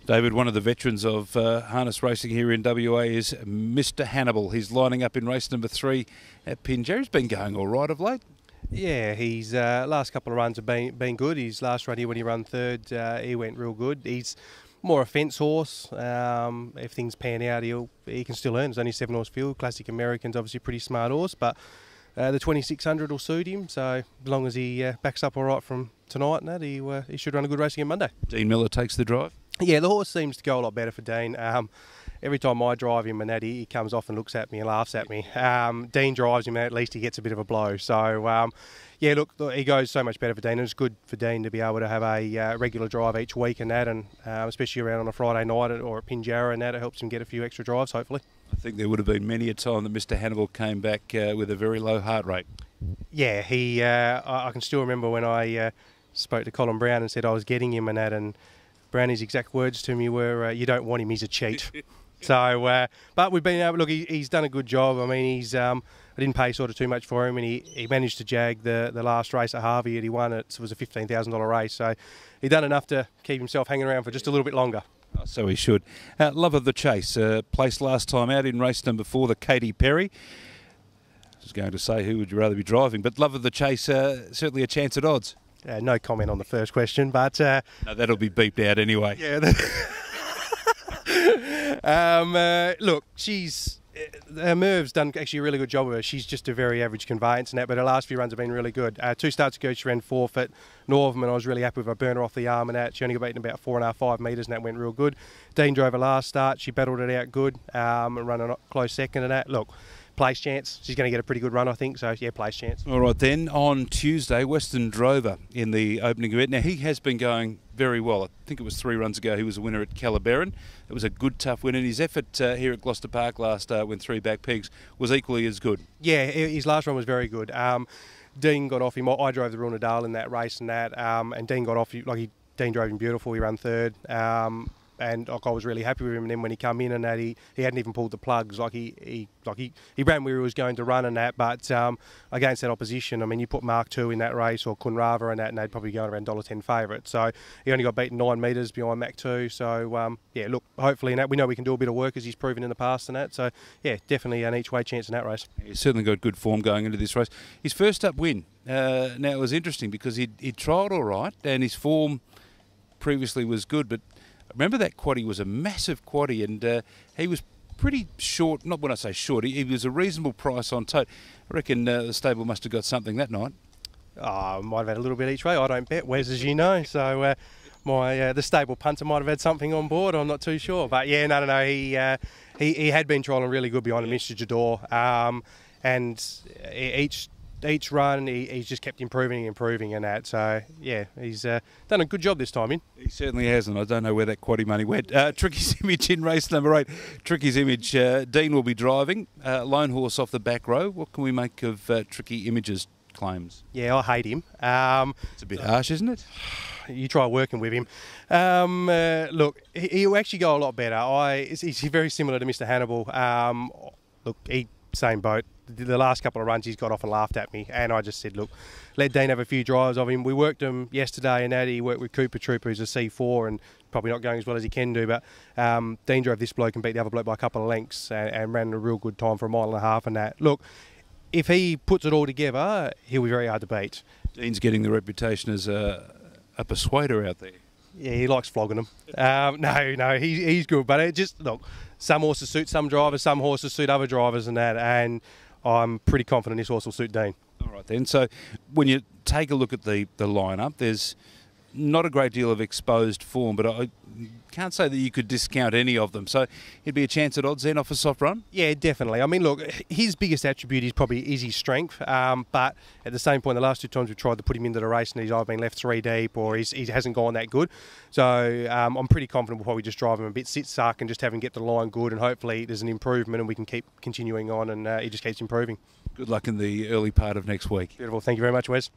David, one of the veterans of harness racing here in WA is Mr. Hannibal. He's lining up in race number 3 at Pinjarra. He's been going all right of late. Yeah, his last couple of runs have been good. His last run here when he ran third, he went real good. He's more a fence horse. If things pan out, he can still earn. It's only 7 horse field. Classic American's obviously a pretty smart horse, but the 2600 will suit him. So as long as he backs up all right from tonight and that, he should run a good race again Monday. Dean Miller takes the drive. Yeah, the horse seems to go a lot better for Dean. Every time I drive him and that, he comes off and looks at me and laughs at me. Dean drives him and at least he gets a bit of a blow. So, yeah, look, he goes so much better for Dean. And it's good for Dean to be able to have a regular drive each week and that, and especially around on a Friday night or at Pinjarra and that, it helps him get a few extra drives, hopefully. I think there would have been many a time that Mr. Hannibal came back with a very low heart rate. Yeah, I can still remember when I spoke to Colin Brown and said I was getting him and that, and Brownie's exact words to me were, "You don't want him, he's a cheat." So, but we've been able. Look, he's done a good job. I mean, I didn't pay sort of too much for him, and he managed to jag the last race at Harvey, and he won it. So it was a $15,000 race. So he done enough to keep himself hanging around for just a little bit longer. Oh, so he should. Love of the Chase, placed last time out in race number 4, the Katy Perry. I was going to say, who would you rather be driving? But Love of the Chase, certainly a chance at odds. No comment on the first question, but no, that'll be beeped out anyway. Yeah. Look, Merv's done actually a really good job of her. She's just a very average conveyance and that, but her last few runs have been really good. 2 starts ago, she ran 4th at Northam, and I was really happy with her. Burn her off the arm and that. She only got beaten about 4.5, 5 metres, and that went real good. Dean drove her last start. She battled it out good, and run a close second and that. Look, place chance. She's going to get a pretty good run, I think. So, yeah, place chance. All right, then, on Tuesday, Western Drover in the opening event. Now, he has been going very well. I think it was 3 runs ago he was a winner at Calabarin. It was a good, tough win, and his effort here at Gloucester Park last when 3 back pegs was equally as good. Yeah, his last run was very good. Dean got off him. I drove the Royal Nadal in that race and that, and Dean got off. Dean drove him beautiful. He ran 3rd. And I was really happy with him. And then when he come in and that, he hadn't even pulled the plugs. He ran where he was going to run and that. But against that opposition, I mean, you put Mark II in that race or Kunrava and that, and they'd probably go around $1.10 favourite. So he only got beaten 9 metres behind Mac 2. So yeah, look, hopefully in that we know we can do a bit of work as he's proven in the past and that. So yeah, definitely an each way chance in that race. He's certainly got good form going into this race. His first up win. Now it was interesting because he'd trialled all right and his form previously was good, but remember that quaddie was a massive quaddie, and he was pretty short. Not when I say short, he was a reasonable price on tote. I reckon the stable must have got something that night. Oh, might have had a little bit each way. I don't bet, Wes, as you know. So the stable punter might have had something on board. I'm not too sure, but yeah, no. He had been trialling really good behind Mr. Jador, and each run he's just kept improving and that. So yeah, he's done a good job this time in. He certainly has, and I don't know where that quaddie money went. Tricky's Image in race number 8. Tricky's Image, Dean will be driving. Lone horse off the back row. What can we make of Tricky Image's claims? Yeah, I hate him. It's a bit harsh, isn't it? You try working with him. Look, he'll actually go a lot better. He's very similar to Mr. Hannibal. Look, same boat. The last couple of runs he's got off and laughed at me, and I just said, look, let Dean have a few drives of him. We worked him yesterday and that. He worked with Cooper Trooper, who's a C4 and probably not going as well as he can do, but Dean drove this bloke and beat the other bloke by a couple of lengths and ran a real good time for 1.5 miles and that. Look, if he puts it all together, he'll be very hard to beat. Dean's getting the reputation as a persuader out there. Yeah, he likes flogging them. No, he's good, but it just, look, some horses suit some drivers, some horses suit other drivers and that, and I'm pretty confident this horse will suit Dean. All right then, so when you take a look at the lineup, there's not a great deal of exposed form, but I can't say that you could discount any of them. So it'd be a chance at odds then off a soft run? Yeah, definitely. I mean, look, his biggest attribute is probably his strength, but at the same point, the last 2 times we've tried to put him into the race and he's either been left 3 deep or he hasn't gone that good. So I'm pretty confident we'll probably just drive him a bit sit-suck and just have him get the line good, and hopefully there's an improvement and we can keep continuing on and he just keeps improving. Good luck in the early part of next week. Beautiful. Thank you very much, Wes.